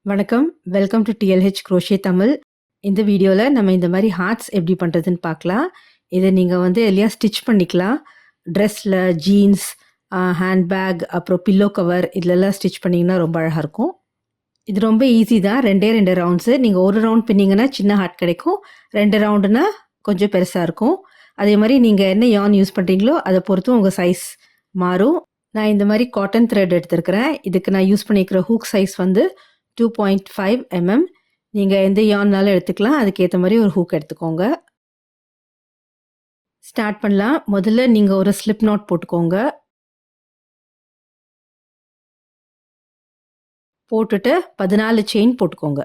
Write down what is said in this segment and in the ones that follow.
வணக்கம். Welcome to DLH crochet Tamil. இந்த வீடியோல நம்ம இந்த மாரி ஹார்ட்ஸ் எப்படி பண்றதுன்னு பார்க்கலாம். இத நீங்க எதுலயா ஸ்டிச் பண்ணிக்கலாம். ட்ரெஸ்ல, ஜீன்ஸ், ஹேண்ட் பேக், அப்புறம் பில்லோ கவர் இதுலலாம் ஸ்டிச் பண்ணீங்கன்னா ரொம்ப அழகா இருக்கும். இது ரொம்ப ஈஸி தான். 2 ரவுண்ட்ஸு. நீங்க 1 ரவுண்ட் பின்னீங்கன்னா சின்ன ஹார்ட் கிடைக்கும். 2 ரவுண்டுனா கொஞ்சம் பெருசா இருக்கும். அதே மாரி நீங்க என்ன யார்ன் யூஸ் பண்றீங்களோ அத பொறுத்து உங்க சைஸ் மாறும். நான் இந்த மாரி காட்டன் த்ரெட் எடுத்திருக்கிறேன். இதுக்கு நான் யூஸ் பண்ணியிருக்கிற ஹூக் சைஸ் 2.5 mm. நீங்க எந்த யார்ன்னாலும் எடுத்துக்கலாம். அதுக்கேத்த மாரி ஒரு ஹூக் எடுத்துக்கோங்க. ஸ்டார்ட் பண்ணலாம். முதல்ல நீங்க ஒரு ஸ்லிப் நாட் போட்டுக்கோங்க. போட்டுட்டு 14 செயின் போட்டுக்கோங்க.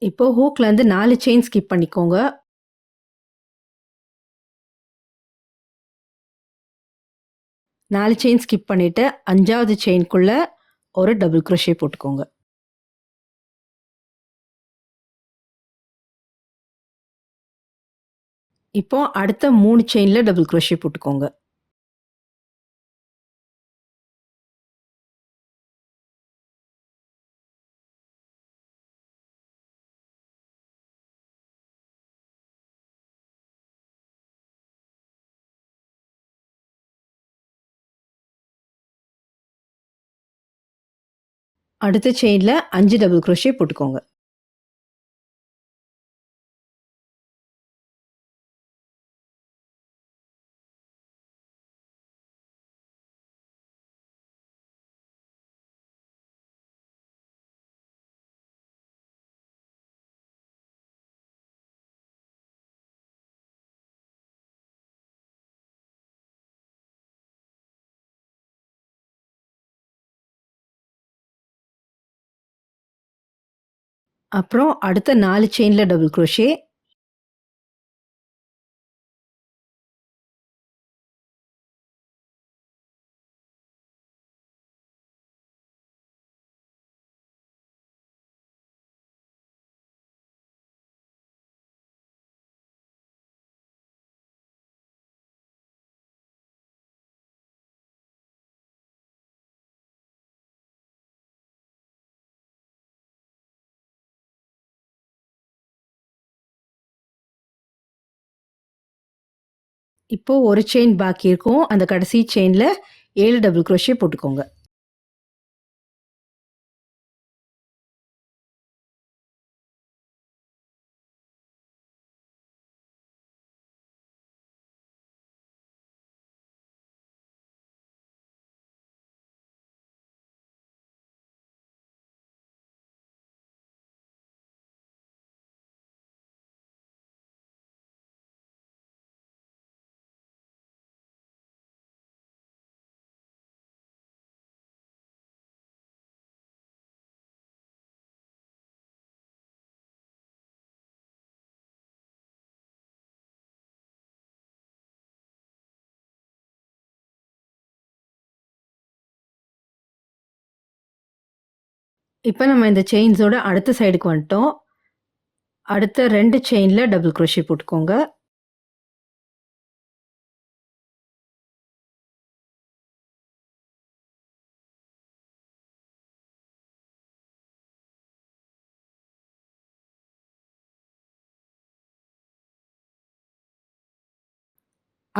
இப்போ ஹூக்ல இருந்து 4 செயின் ஸ்கிப் பண்ணிக்கோங்க. 4 செயின் ஸ்கிப் பண்ணிட்டு 5வது செயின்க்குள்ள ஒரு டபுள் crochet போட்டுக்கோங்க. இப்போ அடுத்த 3 செயின்ல டபுள் crochet போட்டுக்கோங்க. அடுத்த செயின்ல 5 டபுள் crochet போட்டுக்கோங்க. அப்புறம் அடுத்த 4 செயின்ல டபுள் crochet. இப்போ ஒரு செயின் பாக்கி இருக்கும். அந்த கடைசி செயின்ல 7 டபுள் crochet போட்டுக்கோங்க. இப்ப நம்ம இந்த செயின்ஸோட அடுத்த சைடுக்கு வந்துட்டோம். அடுத்த 2 செயின்ல டபுள் crochet போட்டுக்கோங்க.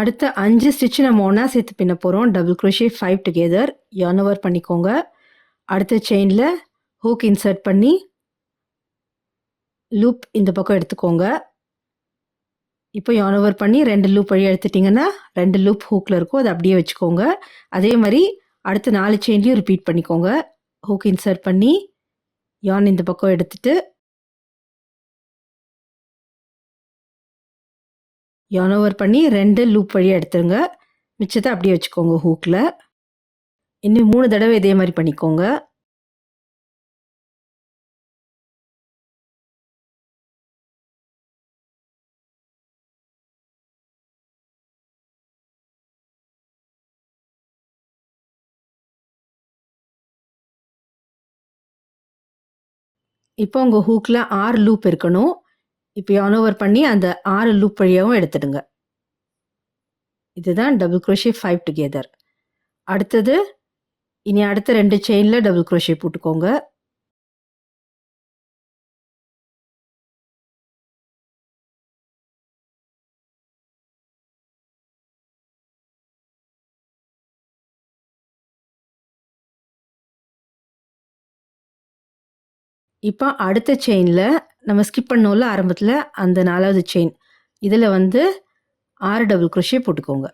அடுத்த 5 ஸ்டிட்ச் நம்ம ஒண்ணா சேர்த்து பின்ன போறோம். Double crochet 5 together. yarn over பண்ணிக்கோங்க. அடுத்த செயின்ல ஹூக் இன்சர்ட் பண்ணி லூப் இந்த பக்கம் எடுத்துக்கோங்க. இப்போ yarn over பண்ணி 2 லூப் வழியா எடுத்துட்டீங்கன்னா 2 லூப் ஹூக்ல இருக்கும். அதை அப்படியே வச்சுக்கோங்க. அதே மாதிரி அடுத்த 4 செயின்லயும் ரிப்பீட் பண்ணிக்கோங்க. ஹூக் இன்சர்ட் பண்ணி yarn இந்த பக்கம் எடுத்துட்டு yarn over பண்ணி 2 லூப் வழியா எடுத்துருங்க. மிச்சத்தை அப்படியே வச்சுக்கோங்க ஹூக்ல. இன்னும் 3 தடவை இதே மாதிரி பண்ணிக்கோங்க. இப்போ உங்க ஹூக்ல 6 லூப் இருக்கணும். இப்ப yarn ஓவர் பண்ணி அந்த 6 லூப் வழியாவும் எடுத்துடுங்க. இதுதான் டபுள் குரோஷே 5 டுகெதர். அடுத்தது இனி அடுத்த 2 செயின்ல டபுள் குரோஷே போட்டுக்கோங்க. இப்ப அடுத்த செயின்ல நம்ம ஸ்கிப் பண்ணோம்ல ஆரம்பத்துல, அந்த 4வது செயின். இதுல வந்து 6 டபுள் குரோஷே போட்டுக்கோங்க.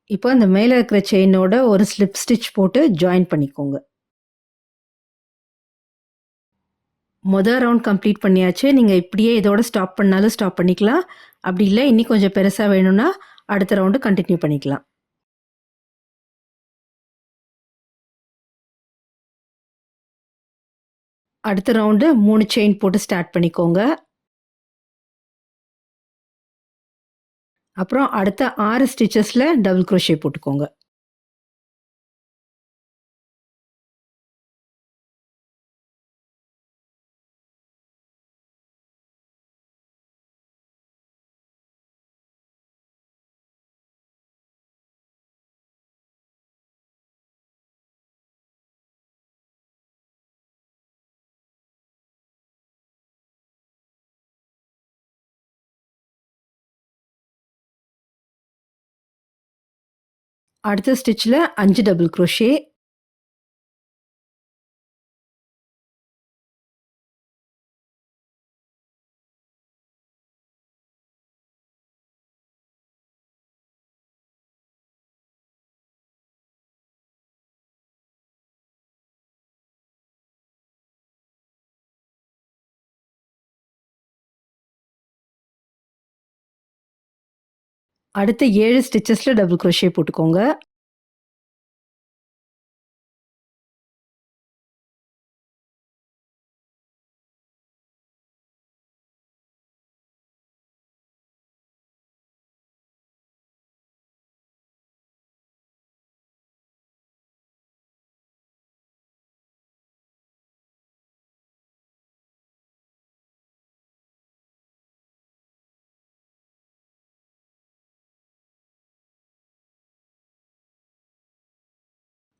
இப்போ அந்த மேல இருக்கிற செயினோட ஒரு ஸ்லிப் ஸ்டிட்ச் போட்டு ஜாயின் பண்ணிக்கோங்க. ரவுண்ட் கம்ப்ளீட் பண்ணியாச்சு. நீங்க இப்படியே இதோட ஸ்டாப் பண்ணாலும் ஸ்டாப் பண்ணிக்கலாம். அப்படி இல்ல இன்னி கொஞ்சம் பெருசா வேணும்னா அடுத்த ரவுண்டு கன்டின்யூ பண்ணிக்கலாம். அடுத்த ரவுண்டு 3 செயின் போட்டு ஸ்டார்ட் பண்ணிக்கோங்க. அப்புறம் அடுத்த 6 ஸ்டிச்சஸ்ல டபுள் குரோஷே போட்டுக்கோங்க. அடுத்த ஸ்டிட்ச்ல 5 டபுள் குரோஷே. அடுத்த 7 ஸ்டிச்சஸ்ல டபுள் குரோஷே போட்டுக்கோங்க.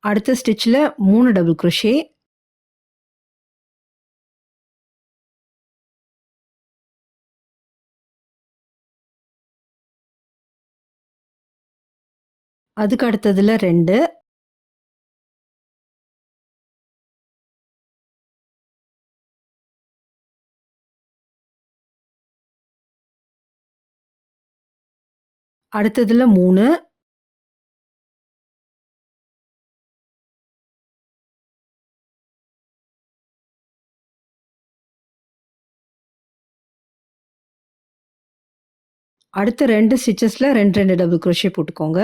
அடுத்த ஸ்டிட்ச்ல 3 டபுள் குரோஷே. அதுக்கு அடுத்ததுல 2. அடுத்ததுல 3. அடுத்த 2 ஸ்டிச்சஸ்ல 2, 2 டபுள் குரோஷே போட்டுக்கோங்க.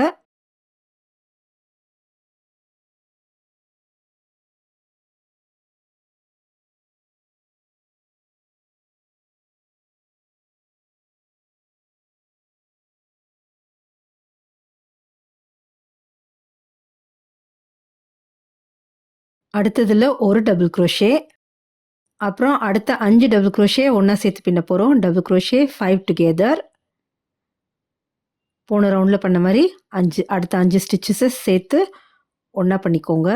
அடுத்ததுல 1 டபுள் குரோஷே. அப்புறம் அடுத்த 5 டபுள் குரோஷே ஒண்ணா சேர்த்து பின்ன போறோம். Double crochet 5 together. போன ரவுண்ட்ல பண்ண மாரி அடுத்த 5 ஸ்டிச்சஸ சேர்த்து ஒண்ணா பண்ணிக்கோங்க.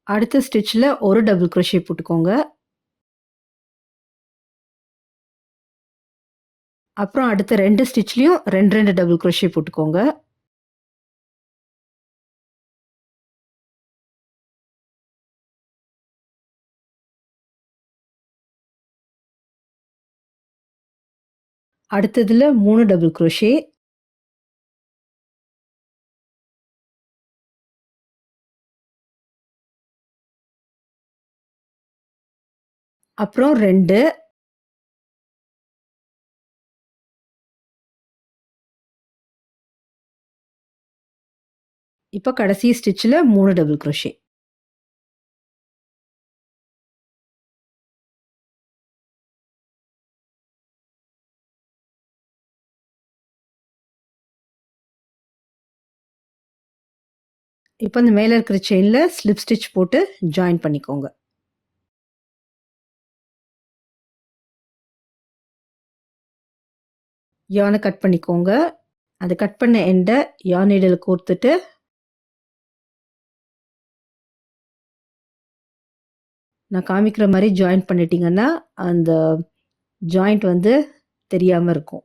அடுத்த ஸ்டிட்ச்ல ஒரு டபுள் crochet போட்டுக்கோங்க. அப்புறம் அடுத்த 2 ஸ்டிட்ச்லயும் 2 டபுள் crochet போட்டுக்கோங்க. அடுத்ததுல 3 டபுள் crochet. அப்புறம் 2. இப்ப கடைசி ஸ்டிட்ச்ல 3 டபுள் crochet. இப்ப இந்த மேல இருக்கிற செயின்ல ஸ்லிப் ஸ்டிட்ச் போட்டு ஜாயின் பண்ணிக்கோங்க. yarn கட் பண்ணிக்கோங்க. அந்த கட் பண்ண எண்ட yarn நீடில் கோர்த்துட்டு நான் காமிக்கிற மாதிரி ஜாயின் பண்ணிட்டீங்கன்னா அந்த ஜாயிண்ட் வந்து தெரியாம இருக்கும்.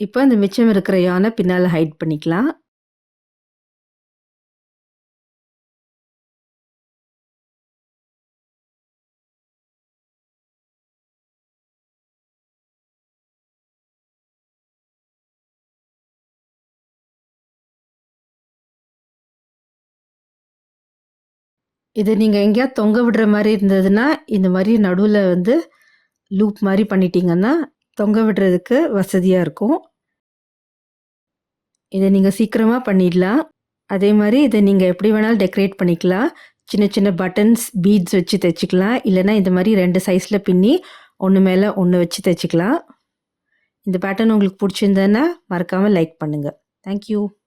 இப்போ இந்த மிச்சம் இருக்கிற yarn பின்னால ஹைட் பண்ணிக்கலாம். இது நீங்க எங்கேயாவது தொங்க விடுற மாதிரி இருந்ததுன்னா இந்த மாதிரி நடுவுல வந்து லூப் மாதிரி பண்ணிட்டீங்கன்னா தொங்க விடுறதுக்கு வசதியா இருக்கும். இதை நீங்க சீக்கிரமா பண்ணிடலாம். அதே மாதிரி இதை நீங்க எப்படி வேணாலும் டெக்கரேட் பண்ணிக்கலாம். சின்ன சின்ன பட்டன்ஸ், பீட்ஸ் வச்சு தைச்சிக்கலாம். இல்லைன்னா இந்த மாதிரி 2 சைஸ்ல பின்னி ஒன்று மேலே ஒன்று வச்சு தைச்சிக்கலாம். இந்த பேட்டர்ன் உங்களுக்கு பிடிச்சிருந்ததுன்னா மறக்காம லைக் பண்ணுங்க. தேங்க்யூ.